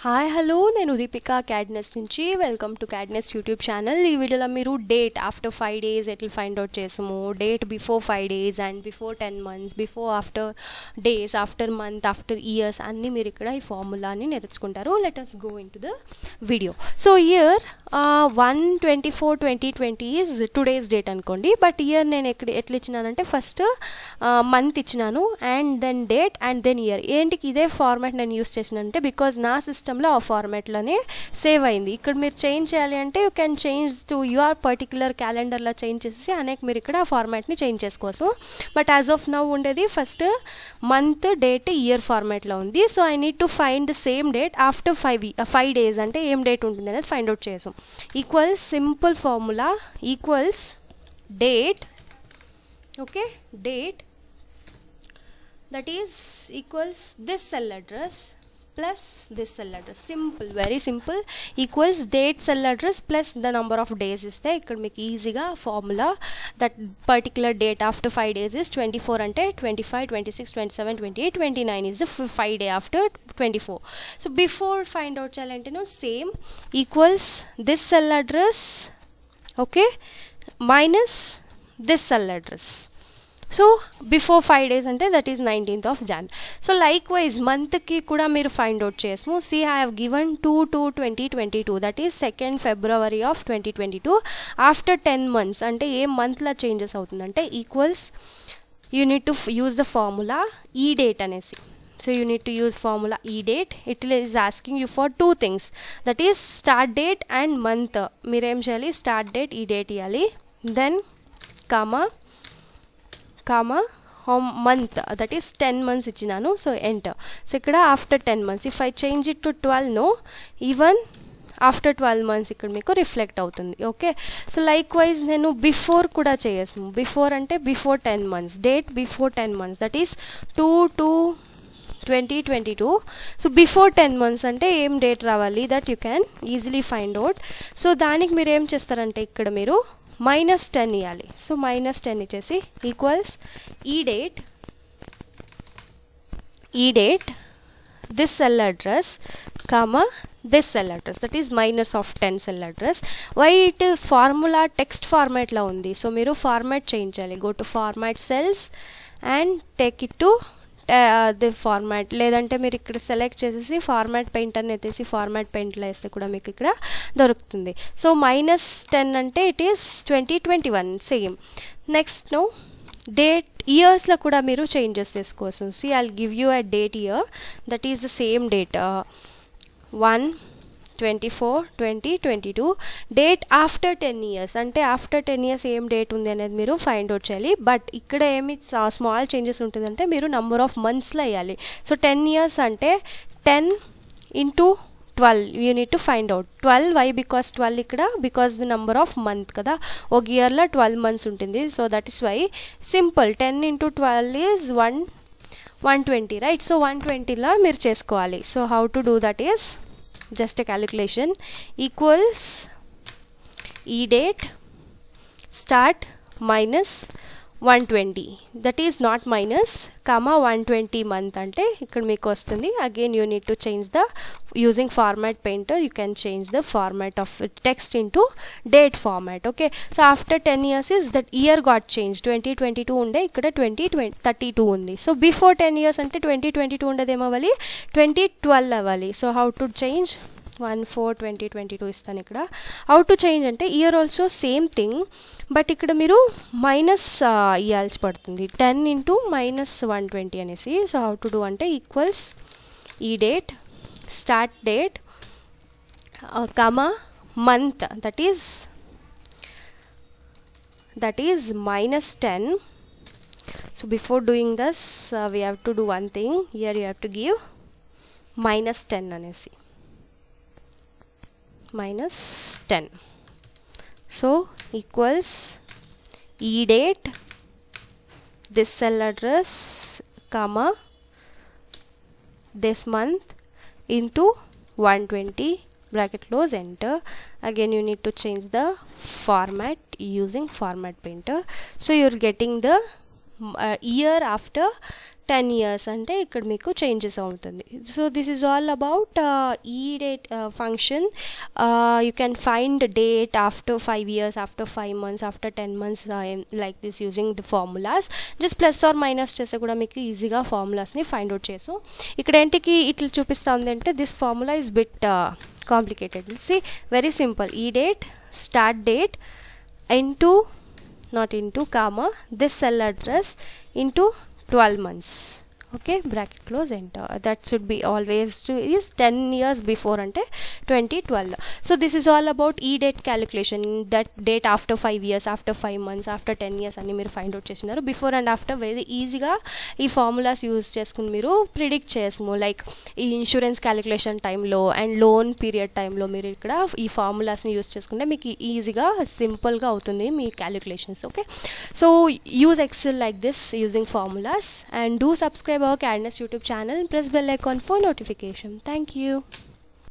Hi hello నేను Udeepika CAD NEST నుంచి welcome to CAD NEST YouTube channel. ఈ వీడియోలో మీరు డేట్ ఆఫ్టర్ 5 days ఎట్లా ఫైండ్ అవుట్ చేసాము, date before 5 days and before 10 months, before after days, after month, after years అన్నీ మీరు ఇక్కడ ఈ ఫార్ములాని నేర్చుకుంటారు. Let us go into the video. So here 1/24/2020 is today's date అనుకోండి. బట్ ఇయర్ నేను ఎట్లా ఇచ్చినానంటే ఫస్ట్ మంత్ ఇచ్చినాను and then date and then year. ఏంటికి ఇదే ఫార్మాట్ నేను యూస్ చేసినంటే బికాజ్ నా సిస్టంలో ఆ ఫార్మాట్లోనే సేవ్ అయింది. ఇక్కడ మీరు చేంజ్ చేయాలి అంటే you can change to your particular క్యాలెండర్లో చేంజ్ చేసి అనేక మీరు ఇక్కడ ఆ ఫార్మాట్ని చేంజ్ చేసుకోవచ్చు. బట్ యాజ్ ఆఫ్ నౌ ఉండేది ఫస్ట్ మంత్ డేట్ ఇయర్ ఫార్మాట్లో ఉంది. So I need to find the same date after 5 days అంటే ఏం డేట్ ఉంటుంది అనేది ఫైండ్ అవుట్ చేసాం. Equals simple formula equals date, okay, date that is equals this cell address plus this cell address. Simple, very simple. Equals date cell address plus the number of days is there. Ikkada meeku easy ga formula that particular date after 5 days is 24 ante 25, 26, 27, 28, 29 is the 5 day after 24. So before find out challenge no same equals this cell address, okay, minus this cell address. So before 5 days అంటే that is 19th of Jan. So likewise మంత్కి కూడా మీరు find out చేసాము. See I have given 2/2/2022 that is 2nd February of 2022 after 10 months అంటే ఏ మంత్లో changes అవుతుందంటే equals you need to use the formula EDATE అనేసి. So you need to use formula EDATE. It is asking you for 2 things that is start date and month. మీరేం చేయాలి, start date ఈ date ఇవ్వాలి, then comma month that is 10 months ఇచ్చినాను. So enter. So ఇక్కడ after 10 months if I change it to 12 no even after 12 months ఇక్కడ మీకు reflect అవుతుంది. Okay, so likewise నేను బిఫోర్ కూడా చేయొచ్చు. బిఫోర్ అంటే before 10 months, date before 10 months that is 2/2/2022. So before 10 months అంటే ఏం డేట్ రావాలి that you can easily find out. So దానికి మీరు ఏం చేస్తారంటే ఇక్కడ మీరు -10 ఇవ్వాలి. సో -10 ఇచ్చేసి ఈక్వల్స్ ఈ date this cell address comma this cell address that is -10 cell address. why it formula text format la undi. so మీరు ఫార్మాట్ చేంజ్ చేయాలి. go to format cells and take it to the format. లేదంటే మీరు ఇక్కడ select చేసేసి format paint అని ఎత్తేసి format పెయింట్లో వేస్తే కూడా మీకు ఇక్కడ దొరుకుతుంది. సో -10 అంటే it is 2021 same. Next no date ఇయర్స్లో కూడా మీరు చేంజెస్ చేసుకోవచ్చు. See I will give you a date year that is the same date 1/24/2022. Date after 10 years అంటే ఆఫ్టర్ 10 years ఏం డేట్ ఉంది అనేది మీరు ఫైండ్ అవుట్ చేయాలి. బట్ ఇక్కడ ఏమి స్మాల్ చేంజెస్ ఉంటుందంటే మీరు నంబర్ ఆఫ్ మంత్స్లో వేయాలి. సో 10 years అంటే 10 × 12 you need to find out 12. Why because 12 ఇక్కడ because the number of month కదా, ఒక ఇయర్లో 12 months ఉంటుంది. So that is why simple 10 × 12 is 120 right. So 120లా మీరు చేసుకోవాలి. So how to do that is just a calculation equals e date start minus 120 that is not minus comma 120 month ante ikkada meeku vastundi. again you need to change the using format painter you can change the format of text into date format. okay, so after 10 years is that year got changed 2022 unde ikkada 2032 undi. so before 10 years ante 2022 undade em avali 2012 avali. so how to change 1/4/2022 ఇస్తాను ఇక్కడ. How to change అంటే year also same thing but ఇక్కడ మీరు minus ఇవ్వాల్సి పడుతుంది 10 × -120 అనేసి. So how to do అంటే equals ఈ date start date comma month that is -10. so before doing this we have to do one thing here. you have to give -10 అనేసి -10. so equals e date this cell address comma this month into 120 bracket close enter. again you need to change the format using format painter. so you're getting the year after 10 years అంటే ఇక్కడ మీకు changes అవుతుంది. So this is all about EDATE function. You can find date after 5 years, after 5 months, after 10 months like this using the formulas. Just plus or minus చేస్తే కూడా మీకు ఈజీగా ఫార్ములాస్ని find out చేసు. ఇక్కడ ఏంటికి ఇట్లా చూపిస్తుంది అంటే this formula is bit complicated. See very simple. EDATE, start date into, not into, comma, this cell address into 12 months. Okay, bracket close, enter. That should be always is 10 years before ante 2012. So this is all about e date calculation. That date after 5 years, after 5 months, after 10 years అని మీరు find out చేసినారు. Before and after very ఈజీగా ఈ formulas use చేసుకుని మీరు predict చేసుము. Like ఈ insurance calculation టైంలో and loan period టైంలో మీరు ఇక్కడ ఈ ఫార్ములాస్ని యూజ్ చేసుకుంటే మీకు ఈజీగా సింపుల్గా అవుతుంది మీ calculations. Okay, so use Excel like this using formulas, and do subscribe our CAD NEST YouTube channel and press bell icon for notification. Thank you.